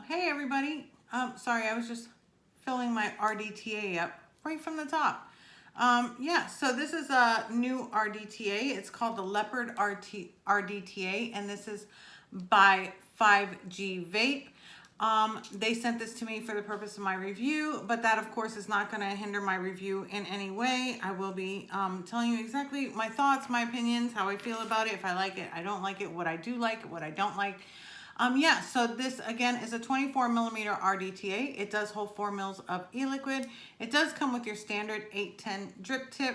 Hey everybody. Sorry, I was just filling my RDTA up right from the top. Yeah, so this is a new RDTA. It's called the Leopard RDTA, and this is by 5G Vape. They sent this to me for the purpose of my review, but that of course is not going to hinder my review in any way. I will be telling you exactly my thoughts, my opinions, how I feel about it, if I like it, I don't like it, what I do like, what I don't like. Yeah, so this again is a 24 millimeter RDTA. It does hold 4 mils of e-liquid. It does come with your standard 810 drip tip.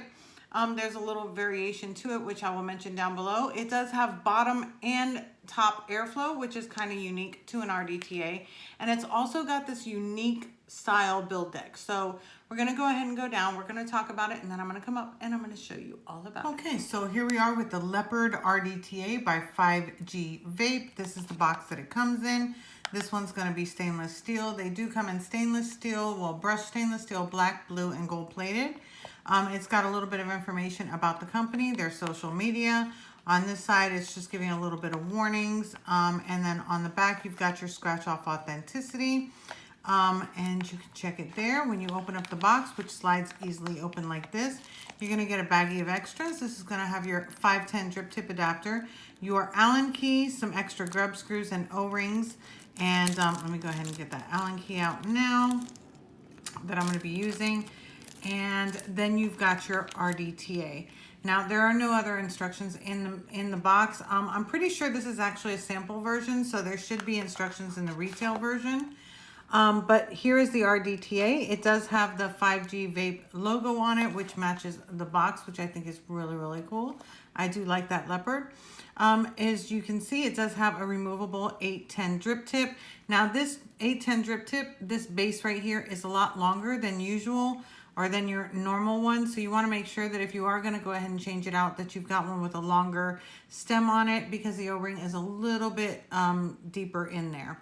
There's a little variation to it, which I will mention down below. It does have bottom and top airflow, which is kind of unique to an RDTA. And it's also got this unique style build deck. So we're going to go ahead and go down. We're going to talk about it, and then I'm going to come up and I'm going to show you all about it. Okay, so here we are with the Leopard RDTA by 5G Vape. This is the box that it comes in. This one's going to be stainless steel. They do come in stainless steel, well, brushed stainless steel, black, blue, and gold plated. It's got a little bit of information about the company, their social media. On this side, it's just giving a little bit of warnings. And then on the back, you've got your scratch off authenticity. And you can check it there. When you open up the box, which slides easily open like this, you're going to get a baggie of extras. This is going to have your 510 drip tip adapter, your Allen key, some extra grub screws and O-rings. And let me go ahead and get that Allen key out now that I'm going to be using. And then you've got your RDTA. Now, there are no other instructions in the box. I'm pretty sure this is actually a sample version, so there should be instructions in the retail version. But here is the RDTA. It does have the 5G Vape logo on it, which matches the box, which I think is really, really cool. I do like that leopard. As you can see, it does have a removable 810 drip tip. Now, this 810 drip tip, this base right here is a lot longer than usual or than your normal one. So you want to make sure that if you are going to go ahead and change it out, that you've got one with a longer stem on it, because the O-ring is a little bit deeper in there.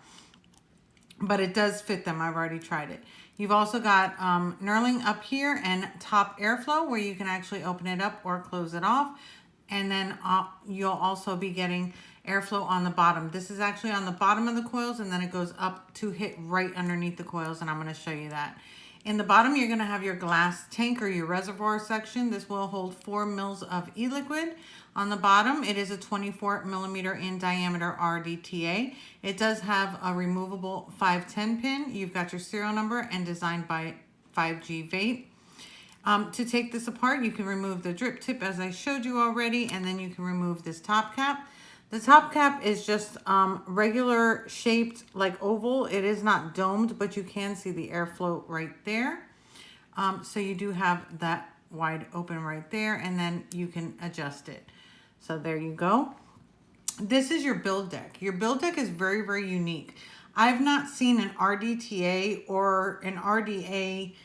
But it does fit them. I've already tried it. You've also got knurling up here and top airflow, where you can actually open it up or close it off. And then you'll also be getting airflow on the bottom. This is actually on the bottom of the coils, and then it goes up to hit right underneath the coils, and I'm going to show you that. In the bottom, you're going to have your glass tank or your reservoir section. This will hold 4 mils of e-liquid. On the bottom, it is a 24 millimeter in diameter RDTA. It does have a removable 510 pin. You've got your serial number and designed by 5G Vape. To take this apart, you can remove the drip tip as I showed you already, and then you can remove this top cap. The top cap is just regular shaped, like oval. It is not domed, but you can see the airflow right there. So you do have that wide open right there, and then you can adjust it. So there you go. This is your build deck. Your build deck is very, very unique. I've not seen an RDTA or an RDA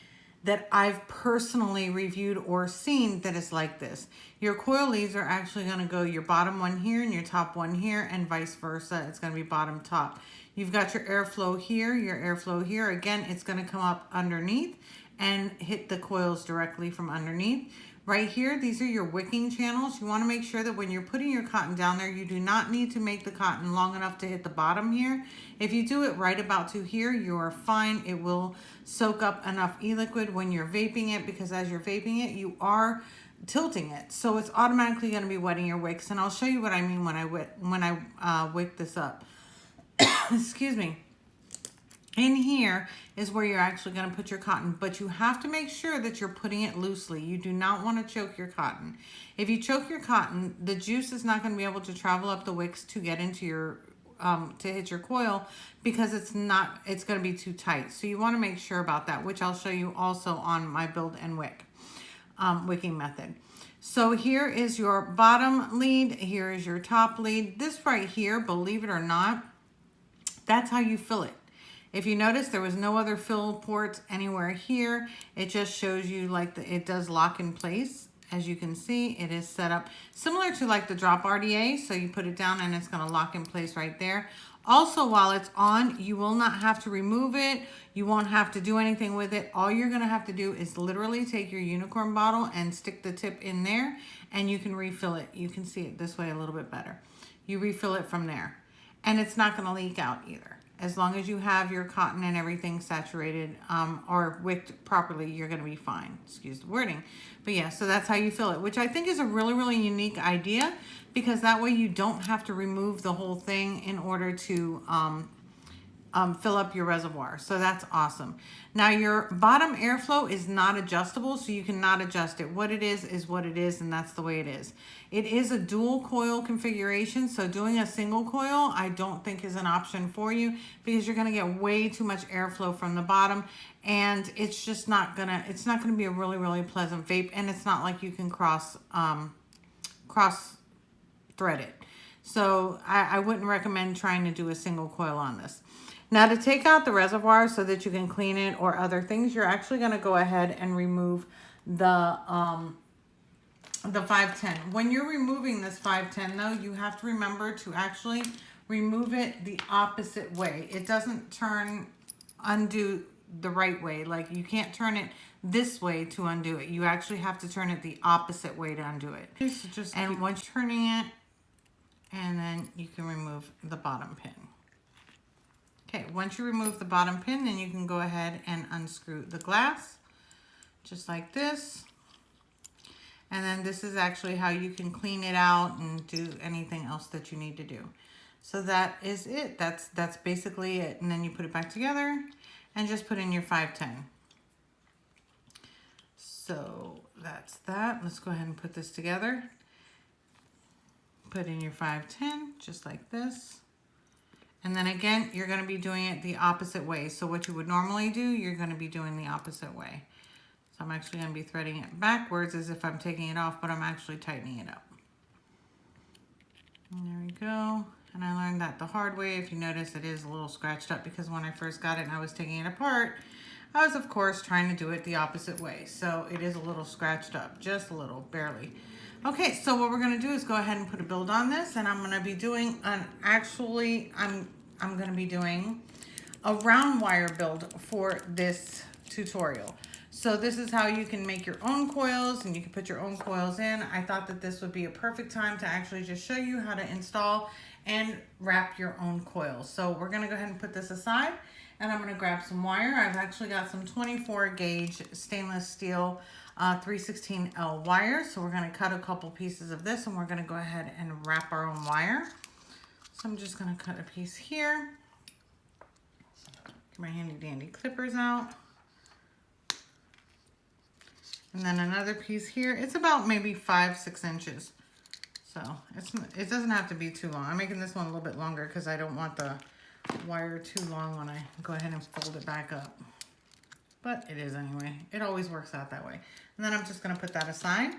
that I've personally reviewed or seen that is like this. Your coil leads are actually going to go your bottom one here and your top one here, and vice versa. It's going to be bottom top. You've got your airflow here, your airflow here. Again, it's going to come up underneath and hit the coils directly from underneath. Right here, these are your wicking channels. You want to make sure that when you're putting your cotton down there, you do not need to make the cotton long enough to hit the bottom here. If you do it right about to here, you are fine. It will soak up enough e-liquid when you're vaping it, because as you're vaping it, you are tilting it. So it's automatically going to be wetting your wicks. And I'll show you what I mean when I wick this up. Excuse me. In here is where you're actually going to put your cotton, but you have to make sure that you're putting it loosely. You do not want to choke your cotton. If you choke your cotton, the juice is not going to be able to travel up the wicks to get into your, to hit your coil, because it's going to be too tight. So you want to make sure about that, which I'll show you also on my build and wick, wicking method. So here is your bottom lead. Here is your top lead. This right here, believe it or not, that's how you fill it. If you notice, there was no other fill ports anywhere here. It just shows you like it does lock in place. As you can see, it is set up similar to like the drop RDA. So you put it down and it's going to lock in place right there. Also, while it's on, you will not have to remove it. You won't have to do anything with it. All you're going to have to do is literally take your unicorn bottle and stick the tip in there, and you can refill it. You can see it this way a little bit better. You refill it from there, and it's not going to leak out either. as long as you have your cotton and everything saturated or wicked properly, you're going to be fine. Excuse the wording. But yeah, so that's how you fill it, which I think is a really, really unique idea, because that way you don't have to remove the whole thing in order to fill up your reservoir. So that's awesome. Now your bottom airflow is not adjustable, so you cannot adjust it. What it is what it is, and that's the way it is. It is a dual coil configuration, so doing a single coil I don't think is an option for you, because you're gonna get way too much airflow from the bottom, and it's just not gonna, it's not gonna be a really, really pleasant vape, and it's not like you can cross thread it. So I wouldn't recommend trying to do a single coil on this. Now, to take out the reservoir so that you can clean it or other things, you're actually going to go ahead and remove the 510. When you're removing this 510 though, you have to remember to actually remove it the opposite way. It doesn't undo the right way. Like, you can't turn it this way to undo it. You actually have to turn it the opposite way to undo it. So and once you're turning it, and then you can remove the bottom pin. Okay, once you remove the bottom pin, then you can go ahead and unscrew the glass, just like this. And then this is actually how you can clean it out and do anything else that you need to do. So that is it. That's basically it. And then you put it back together and just put in your 510. So that's that. Let's go ahead and put this together. Put in your 510, just like this. And then again, you're going to be doing it the opposite way. So what you would normally do, you're going to be doing the opposite way. So I'm actually going to be threading it backwards as if I'm taking it off, but I'm actually tightening it up. And there we go. And I learned that the hard way. If you notice, it is a little scratched up, because when I first got it and I was taking it apart, I was of course trying to do it the opposite way. So it is a little scratched up, just a little, barely. Okay, so what we're gonna do is go ahead and put a build on this, and I'm gonna be doing I'm gonna be doing a round wire build for this tutorial. So this is how you can make your own coils, and you can put your own coils in. I thought that this would be a perfect time to actually just show you how to install and wrap your own coils. So we're gonna go ahead and put this aside, and I'm gonna grab some wire. I've actually got some 24 gauge stainless steel 316L wire. So we're going to cut a couple pieces of this, and we're going to go ahead and wrap our own wire. So I'm just going to cut a piece here. Get my handy dandy clippers out. And then another piece here. It's about maybe 5-6 inches. So it doesn't have to be too long. I'm making this one a little bit longer because I don't want the wire too long when I go ahead and fold it back up. But it is anyway. It always works out that way. And then I'm just going to put that aside.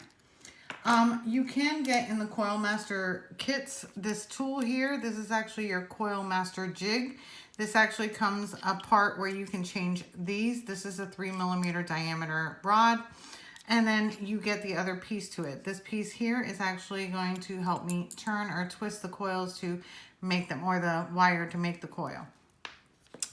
You can get in the Coil Master kits this tool here. This is actually your Coil Master Jig. This actually comes apart where you can change these. This is a 3mm diameter rod. And then you get the other piece to it. This piece here is actually going to help me turn or twist the coils to make them, or the wire to make the coil.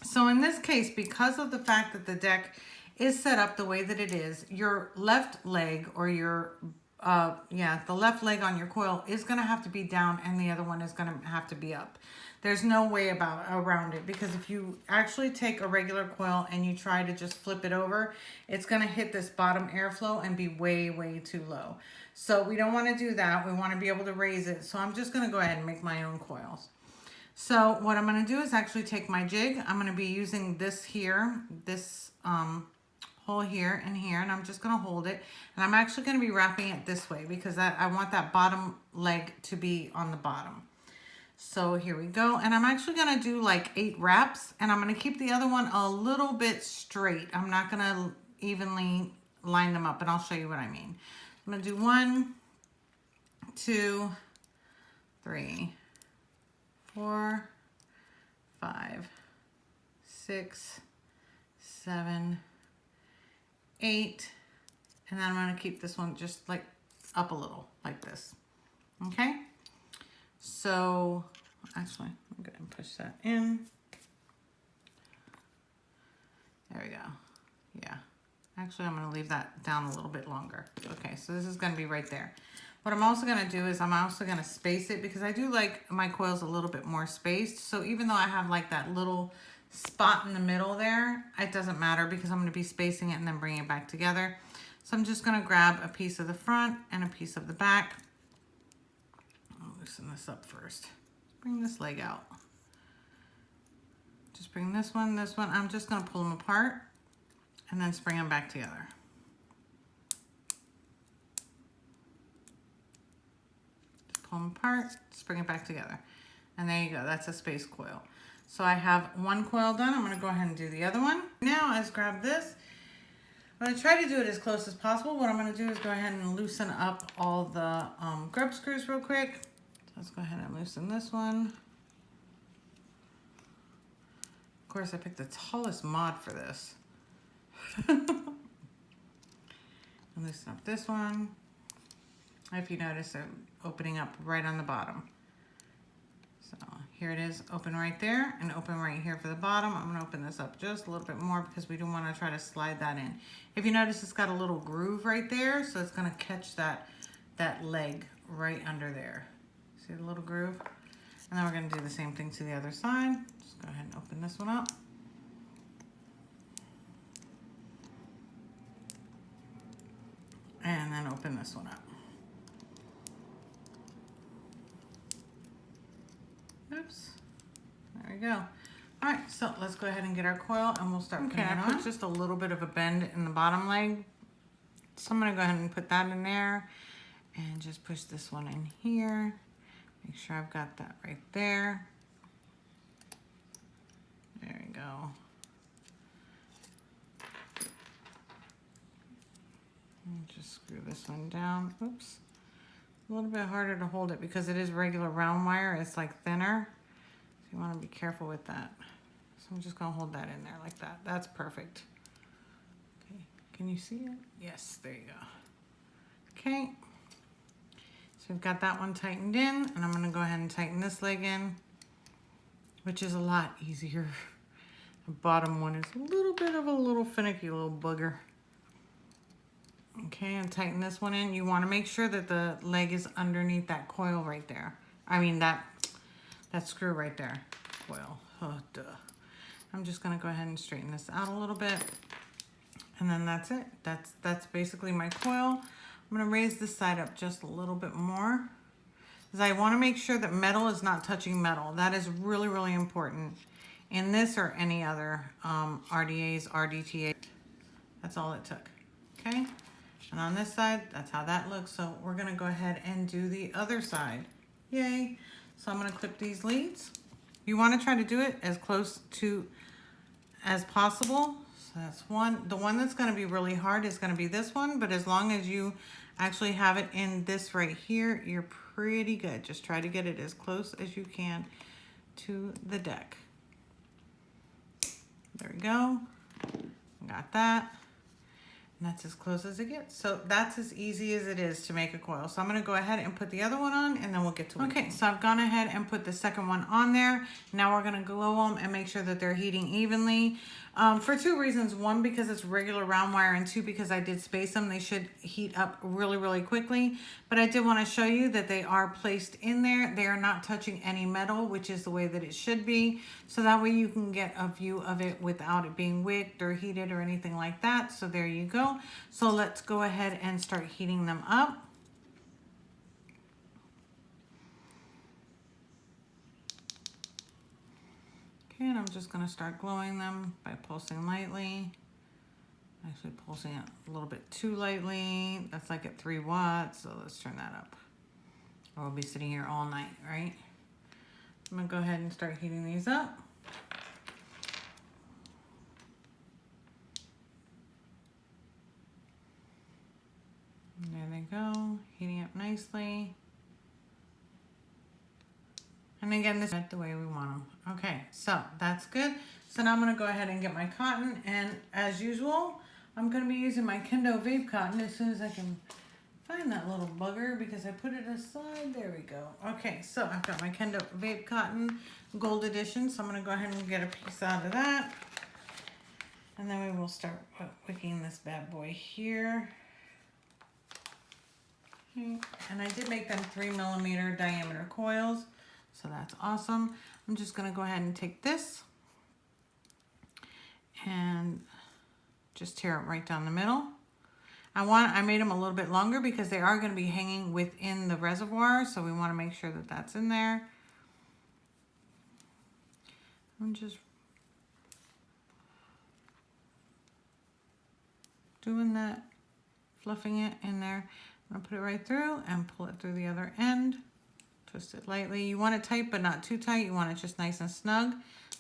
So in this case, because of the fact that the deck is set up the way that it is, your left leg, or your, the left leg on your coil is going to have to be down, and the other one is going to have to be up. There's no way around it, because if you actually take a regular coil and you try to just flip it over, it's going to hit this bottom airflow and be way, way too low. So we don't want to do that. We want to be able to raise it. So I'm just going to go ahead and make my own coils. So what I'm going to do is actually take my jig. I'm going to be using this here, this hole here and here, and I'm just going to hold it. And I'm actually going to be wrapping it this way, because I want that bottom leg to be on the bottom. So here we go. And I'm actually going to do like 8 wraps, and I'm going to keep the other one a little bit straight. I'm not going to evenly line them up, and I'll show you what I mean. I'm going to do 1, 2, 3, 4, 5, 6, 7, 8, and then I'm going to keep this one just like up a little like this. Okay, so actually I'm going to push that in. There we go. Yeah, actually I'm going to leave that down a little bit longer. Okay, so this is going to be right there. What I'm also going to do is I'm also going to space it because I do like my coils a little bit more spaced. So even though I have like that little spot in the middle there, it doesn't matter because I'm going to be spacing it and then bringing it back together. So I'm just going to grab a piece of the front and a piece of the back. I'll loosen this up first. Bring this leg out. Just bring this one. I'm just going to pull them apart and then spring them back together. Just pull them apart, spring it back together. And there you go. That's a space coil. So I have one coil done. I'm going to go ahead and do the other one. Now let's grab this. I'm going to try to do it as close as possible. What I'm going to do is go ahead and loosen up all the grub screws real quick. So let's go ahead and loosen this one. Of course, I picked the tallest mod for this. And loosen up this one. If you notice, they're opening up right on the bottom. So here it is, open right there and open right here for the bottom. I'm going to open this up just a little bit more because we do want to try to slide that in. If you notice, it's got a little groove right there, so it's going to catch that leg right under there. See the little groove? And then we're going to do the same thing to the other side. Just go ahead and open this one up. And then open this one up. Oops. There we go. All right, so let's go ahead and get our coil and we'll start putting it on. I put just a little bit of a bend in the bottom leg. So I'm going to go ahead and put that in there and just push this one in here. Make sure I've got that right there. There we go. And just screw this one down. Oops. A little bit harder to hold it because it is regular round wire. It's like thinner. So you want to be careful with that. So I'm just going to hold that in there like that. That's perfect. Okay. Can you see it? Yes, there you go. Okay. So we've got that one tightened in, and I'm going to go ahead and tighten this leg in, which is a lot easier. The bottom one is a little bit of a little finicky little bugger. Okay, and tighten this one in. You want to make sure that the leg is underneath that coil right there. I mean that screw right there. Coil. Oh, duh. I'm just going to go ahead and straighten this out a little bit. And then that's it. That's basically my coil. I'm going to raise this side up just a little bit more because I want to make sure that metal is not touching metal. That is really, really important in this or any other RDAs, RDTA. That's all it took. Okay. And on this side, that's how that looks. So we're going to go ahead and do the other side. Yay. So I'm going to clip these leads. You want to try to do it as close to as possible. So that's one. The one that's going to be really hard is going to be this one. But as long as you actually have it in this right here, you're pretty good. Just try to get it as close as you can to the deck. There we go. Got that. And that's as close as it gets. So that's as easy as it is to make a coil. So I'm going to go ahead and put the other one on and then we'll get to it. Okay, so I've gone ahead and put the second one on there. Now we're going to glow them and make sure that they're heating evenly. For two reasons. One, because it's regular round wire, and two, because I did space them. They should heat up really, really quickly. But I did want to show you that they are placed in there. They are not touching any metal, which is the way that it should be. So that way you can get a view of it without it being wicked or heated or anything like that. So there you go. So let's go ahead and start heating them up. Okay, and I'm just going to start glowing them by pulsing lightly. Actually pulsing it a little bit too lightly. That's like at 3 watts, so let's turn that up. Or we'll be sitting here all night, right? I'm going to go ahead and start heating these up. There they go, heating up nicely. And again, this is the way we want them. Okay, so that's good. So now I'm going to go ahead and get my cotton. And as usual, I'm going to be using my Kendo Vape cotton as soon as I can find that little bugger because I put it aside. There we go. Okay, so I've got my Kendo Vape cotton gold edition. So I'm going to go ahead and get a piece out of that. And then we will start wicking this bad boy here. Okay. And I did make them 3mm diameter coils, so that's awesome. I'm just gonna go ahead and take this and just tear it right down the middle. I made them a little bit longer because they are going to be hanging within the reservoir, so we want to make sure that that's in there. I'm just doing that, fluffing it in there. I'm going to put it right through and pull it through the other end. Twist it lightly. You want it tight but not too tight. You want it just nice and snug.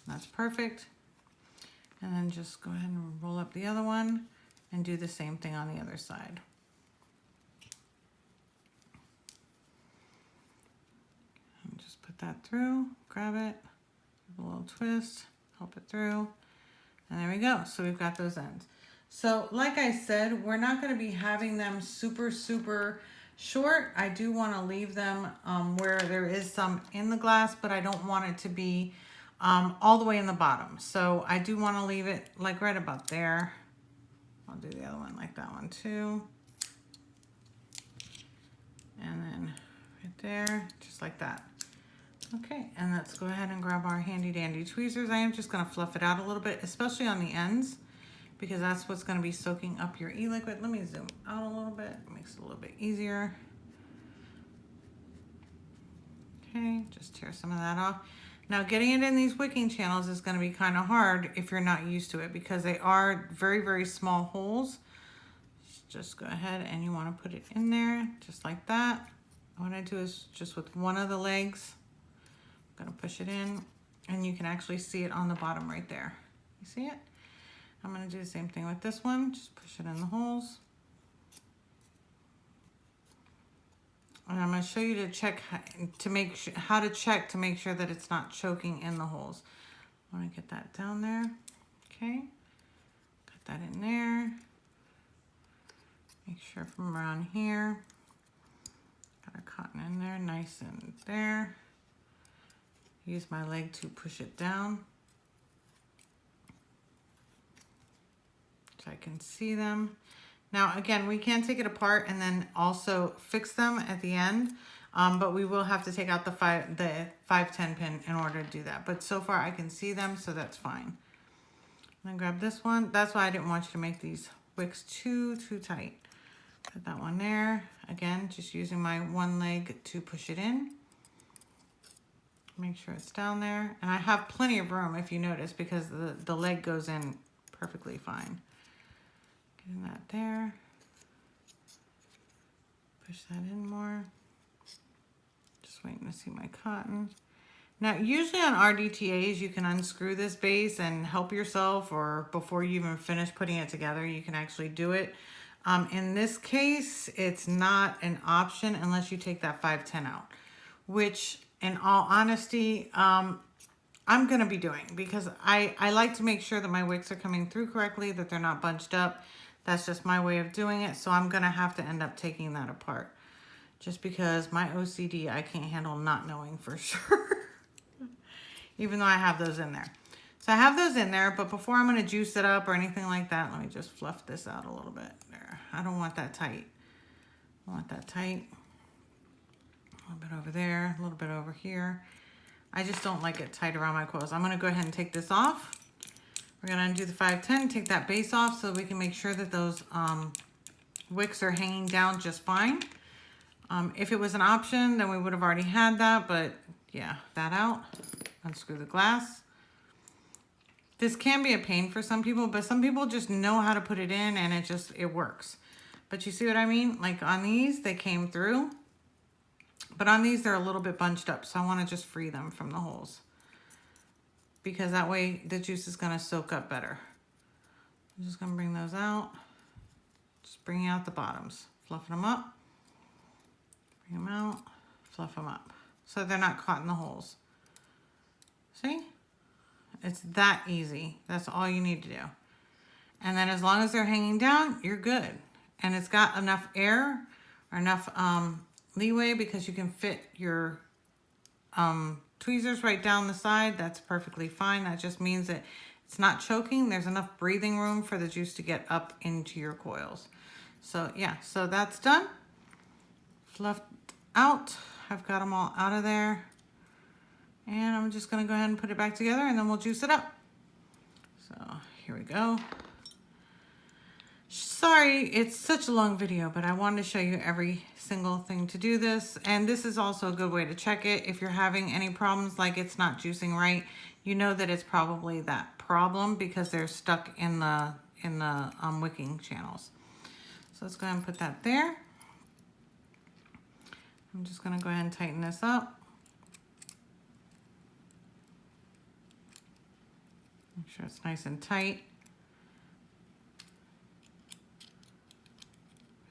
That's perfect. And then just go ahead and roll up the other one and do the same thing on the other side. And just put that through, grab it, give a little twist, help it through, and there we go. So we've got those ends. So like I said, we're not going to be having them super short. I do want to leave them where there is some in the glass, but I don't want it to be all the way in the bottom. So I do want to leave it like right about there. I'll do the other one like that one too. And then right there, just like that. Okay, and let's go ahead and grab our handy dandy tweezers. I am just gonna fluff it out a little bit, especially on the ends, because that's what's gonna be soaking up your e-liquid. Let me zoom out a little bit, it makes it a little bit easier. Okay, just tear some of that off. Now getting it in these wicking channels is going to be kind of hard if you're not used to it, because they are very small holes. Just go ahead and you want to put it in there just like that. What I do is just with one of the legs, I'm going to push it in, and you can actually see it on the bottom right there. You see it? I'm going to do the same thing with this one. Just push it in the holes. And I'm going to show you to check how to check to make sure that it's not choking in the holes. I want to get that down there. Okay. Put that in there. Make sure from around here. Got our cotton in there, nice and there. Use my leg to push it down so I can see them. Now, again, we can take it apart and then also fix them at the end, but we will have to take out the 510 pin in order to do that. But so far I can see them, so that's fine. And then grab this one. That's why I didn't want you to make these wicks too tight. Put that one there. Again, just using my one leg to push it in. Make sure it's down there. And I have plenty of room, if you notice, because the leg goes in perfectly fine. Getting that there. Push that in more. Just waiting to see my cotton. Now, usually on RDTAs, you can unscrew this base and help yourself, or before you even finish putting it together, you can actually do it. In this case, it's not an option unless you take that 510 out, which in all honesty, I'm going to be doing, because I like to make sure that my wicks are coming through correctly, that they're not bunched up. That's just my way of doing it. So I'm going to have to end up taking that apart, just because my OCD, I can't handle not knowing for sure, even though I have those in there. So I have those in there, but before I'm going to juice it up or anything like that, let me just fluff this out a little bit there. I don't want that tight. I want that tight. A little bit over there, a little bit over here. I just don't like it tight around my coils. I'm going to go ahead and take this off. We're going to undo the 510, take that base off so we can make sure that those wicks are hanging down just fine. If it was an option, then we would have already had that, but yeah, that out. Unscrew the glass. This can be a pain for some people, but some people just know how to put it in and it works. But you see what I mean? Like on these, they came through, but on these, they're a little bit bunched up. So I want to just free them from the holes, because that way the juice is going to soak up better. I'm just going to bring those out. Just bringing out the bottoms, fluffing them up, bring them out, fluff them up, so they're not caught in the holes. See? It's that easy. That's all you need to do. And then as long as they're hanging down, you're good. And it's got enough air or enough leeway, because you can fit your tweezers right down the side. That's perfectly fine. That just means that it's not choking. There's enough breathing room for the juice to get up into your coils. So yeah, so that's done. fluffed out. I've got them all out of there. And I'm just gonna go ahead and put it back together and then we'll juice it up. So here we go. Sorry, it's such a long video, but I wanted to show you every single thing to do this. And this is also a good way to check it. If you're having any problems, like it's not juicing right, you know that it's probably that problem because they're stuck in the wicking channels. So let's go ahead and put that there. I'm just gonna go ahead and tighten this up. Make sure it's nice and tight.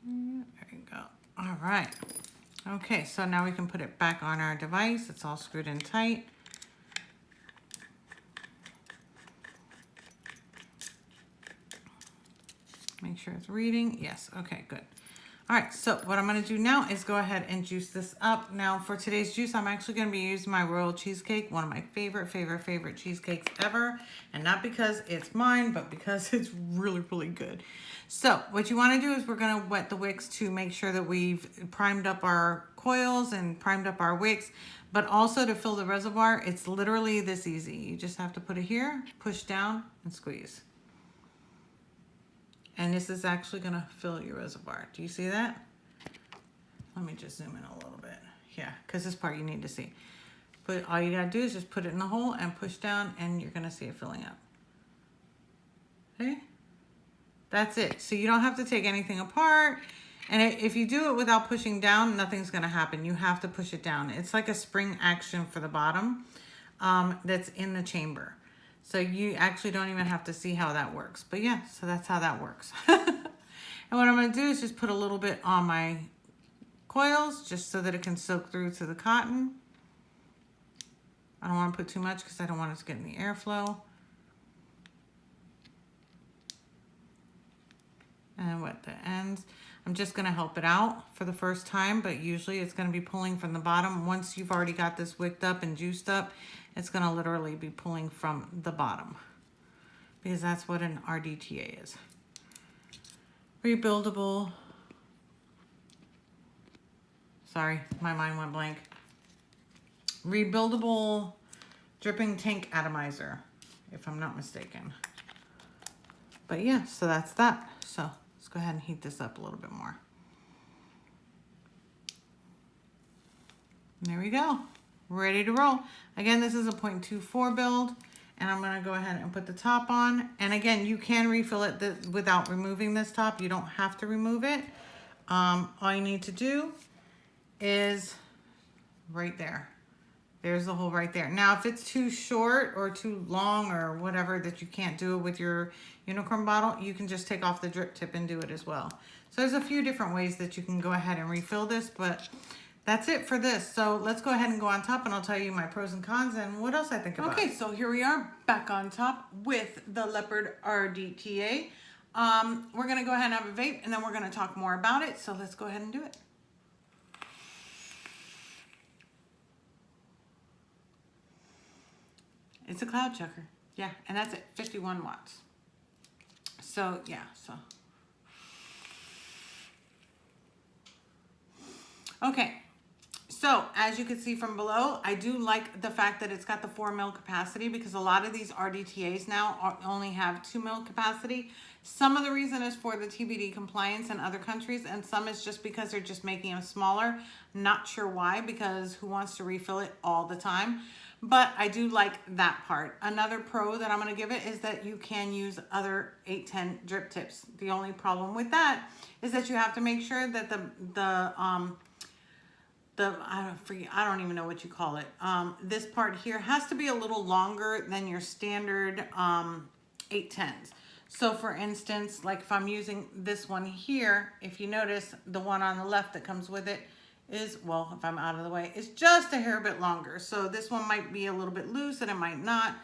There you go. All right. Okay, so now we can put it back on our device. It's all screwed in tight. Make sure it's reading. Yes, okay, good. All right, so what I'm gonna do now is go ahead and juice this up. Now for today's juice, I'm actually gonna be using my royal cheesecake, one of my favorite cheesecakes ever. And not because it's mine, but because it's really, really good. So what you wanna do is we're gonna wet the wicks to make sure that we've primed up our coils and primed up our wicks, but also to fill the reservoir, it's literally this easy. You just have to put it here, push down and squeeze. And this is actually gonna fill your reservoir. Do you see that? Let me just zoom in a little bit. Yeah, because this part you need to see. But all you gotta do is just put it in the hole and push down and you're gonna see it filling up. Okay? That's it. So you don't have to take anything apart. And if you do it without pushing down, nothing's gonna happen. You have to push it down. It's like a spring action for the bottom that's in the chamber. So you actually don't even have to see how that works. But yeah, so that's how that works. And what I'm gonna do is just put a little bit on my coils just so that it can soak through to the cotton. I don't wanna put too much because I don't want it to get in the airflow. And wet the ends. I'm just gonna help it out for the first time, but usually it's gonna be pulling from the bottom. Once you've already got this wicked up and juiced up, it's gonna literally be pulling from the bottom because that's what an RDTA is. Rebuildable. Sorry, my mind went blank. Rebuildable dripping tank atomizer, if I'm not mistaken. But yeah, so that's that. So let's go ahead and heat this up a little bit more. And there we go. Ready to roll. Again, this is a 0.24 build, and I'm gonna go ahead and put the top on. And again, you can refill it without removing this top. You don't have to remove it. All you need to do is right there. There's the hole right there. Now, if it's too short or too long or whatever that you can't do it with your unicorn bottle, you can just take off the drip tip and do it as well. So there's a few different ways that you can go ahead and refill this, but that's it for this. So let's go ahead and go on top and I'll tell you my pros and cons and what else I think about. Okay, so here we are back on top with the Leopard RDTA. We're gonna go ahead and have a vape and then we're gonna talk more about it. So let's go ahead and do it. It's a cloud chucker. Yeah, and that's it, 51 watts. So yeah, so. Okay. So as you can see from below, I do like the fact that it's got the 4 mil capacity because a lot of these RDTAs now only have 2 mil capacity. Some of the reason is for the TBD compliance in other countries, and some is just because they're just making them smaller. Not sure why, because who wants to refill it all the time? But I do like that part. Another pro that I'm gonna give it is that you can use other 810 drip tips. The only problem with that is that you have to make sure that I don't even know what you call it. This part here has to be a little longer than your standard 810s. So for instance, like if I'm using this one here, if you notice the one on the left that comes with it is, well, if I'm out of the way, it's just a hair bit longer. So this one might be a little bit loose and it might not.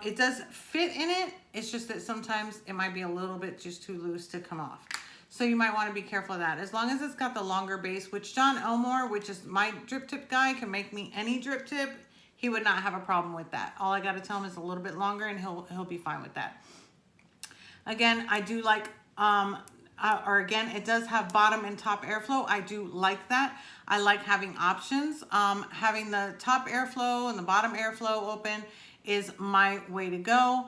It does fit in it. It's just that sometimes it might be a little bit just too loose to come off. So you might want to be careful of that. As long as it's got the longer base, which John Elmore, which is my drip tip guy, can make me any drip tip, he would not have a problem with that. All I got to tell him is a little bit longer and he'll be fine with that. Again, I do like or again, it does have bottom and top airflow. I do like that. I like having options. Having the top airflow and the bottom airflow open is my way to go.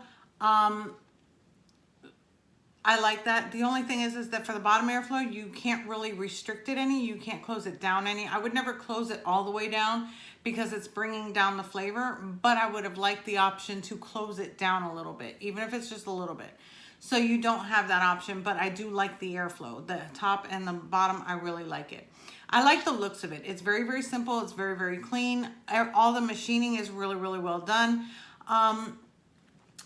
I like that. The only thing is that for the bottom airflow, you can't really restrict it any. You can't close it down any. I would never close it all the way down because it's bringing down the flavor, but I would have liked the option to close it down a little bit, even if it's just a little bit. So you don't have that option, but I do like the airflow. The top and the bottom, I really like it. I like the looks of it. It's very, very simple. It's very, very clean. All the machining is really, really well done.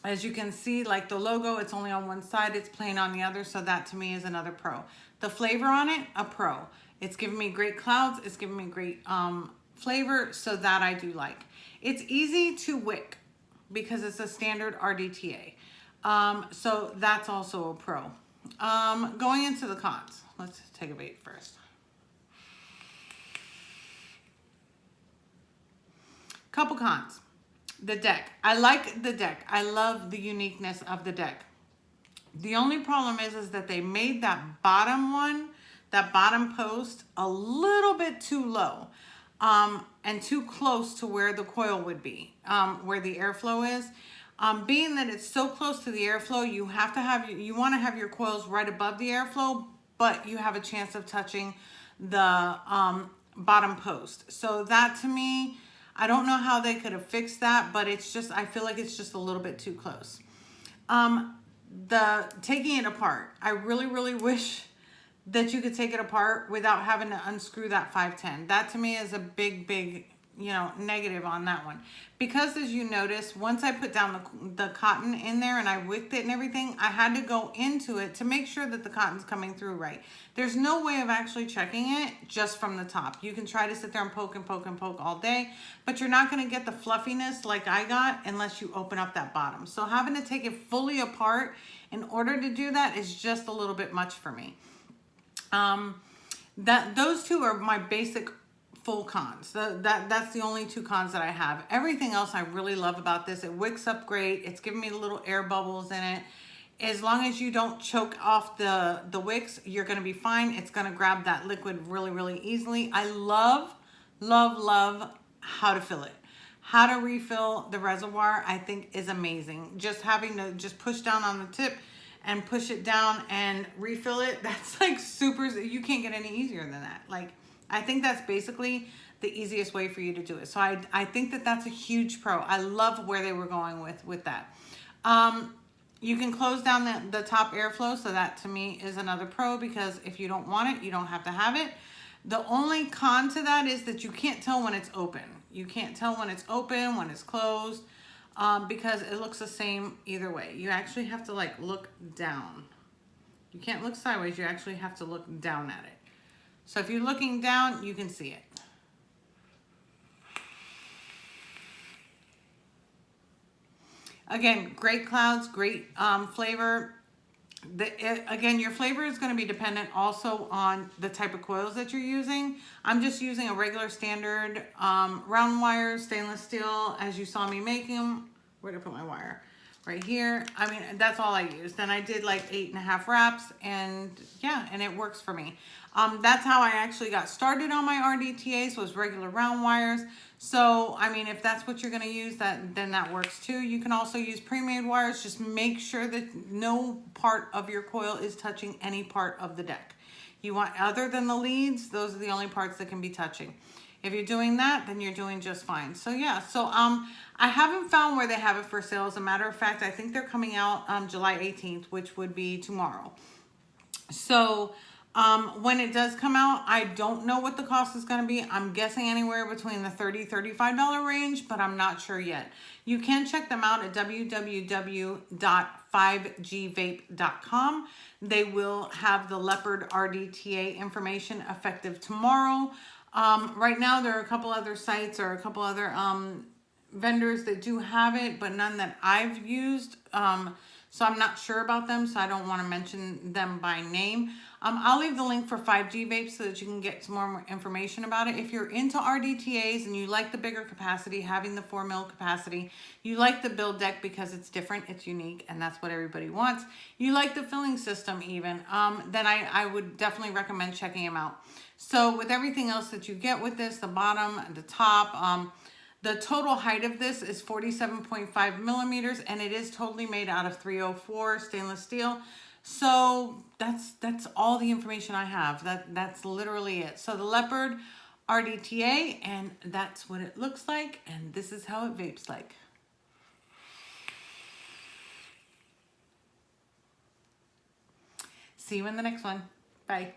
As you can see, like the logo, it's only on one side, it's plain on the other, so that to me is another pro. The flavor on it, a pro. It's giving me great clouds, it's giving me great flavor, so that I do like. It's easy to wick because it's a standard RDTA. So that's also a pro. Going into the cons, let's take a vape first. Couple cons. The deck. I like the deck. I love the uniqueness of the deck. The only problem is that they made that bottom one, that bottom post, a little bit too low and too close to where the coil would be, where the airflow is. Being that it's so close to the airflow, you have to have, you want to have your coils right above the airflow, but you have a chance of touching the bottom post. So that to me, I don't know how they could have fixed that, but it's just, I feel like it's just a little bit too close. The taking it apart, I really, really wish that you could take it apart without having to unscrew that 510. That to me is a big, big, you know, negative on that one. Because as you notice, once I put down the cotton in there and I wicked it and everything, I had to go into it to make sure that the cotton's coming through right. There's no way of actually checking it just from the top. You can try to sit there and poke and poke and poke all day, but you're not going to get the fluffiness like I got unless you open up that bottom. So having to take it fully apart in order to do that is just a little bit much for me. Those two are my basic full cons. That's the only two cons that I have. Everything else I really love about this. It wicks up great. It's giving me little air bubbles in it. As long as you don't choke off the wicks, you're going to be fine. It's going to grab that liquid really, really easily. I love, love, love how to fill it. How to refill the reservoir, I think, is amazing. Just having to just push down on the tip and push it down and refill it, that's like super, you can't get any easier than that. Like, I think that's basically the easiest way for you to do it. So I think that that's a huge pro. I love where they were going with that. You can close down the top airflow, so that to me is another pro, because if you don't want it, you don't have to have it. The only con to that is that you can't tell when it's open. You can't tell when it's open, when it's closed, because it looks the same either way. You actually have to like look down. You can't look sideways, you actually have to look down at it. So if you're looking down, you can see it. Again, great clouds, great flavor. Again, your flavor is going to be dependent also on the type of coils that you're using. I'm just using a regular standard round wire, stainless steel, as you saw me making them. Where did I put my wire? Right here. I mean, that's all I used. And I did like 8.5 wraps, and yeah, and it works for me. That's how I actually got started on my RDTAs, was regular round wires. So, I mean, if that's what you're going to use, then that works too. You can also use pre-made wires. Just make sure that no part of your coil is touching any part of the deck. You want, other than the leads, those are the only parts that can be touching. If you're doing that, then you're doing just fine. So yeah, so I haven't found where they have it for sale. As a matter of fact, I think they're coming out July 18th, which would be tomorrow. So when it does come out, I don't know what the cost is going to be. I'm guessing anywhere between the $30, $35 range, but I'm not sure yet. You can check them out at www.5gvape.com. They will have the Leopard RDTA information effective tomorrow. Right now, there are a couple other sites or a couple other vendors that do have it, but none that I've used. So I'm not sure about them, so I don't want to mention them by name. I'll leave the link for 5G vapes so that you can get some more information about it. If you're into RDTAs and you like the bigger capacity, having the 4 mil capacity, you like the build deck because it's different, it's unique, and that's what everybody wants. You like the filling system even, then I would definitely recommend checking them out. So with everything else that you get with this, the bottom and the top, the total height of this is 47.5 millimeters, and it is totally made out of 304 stainless steel. So that's all the information I have. That's literally it. So the Leopard RDTA, and that's what it looks like, and this is how it vapes like. See you in the next one. Bye.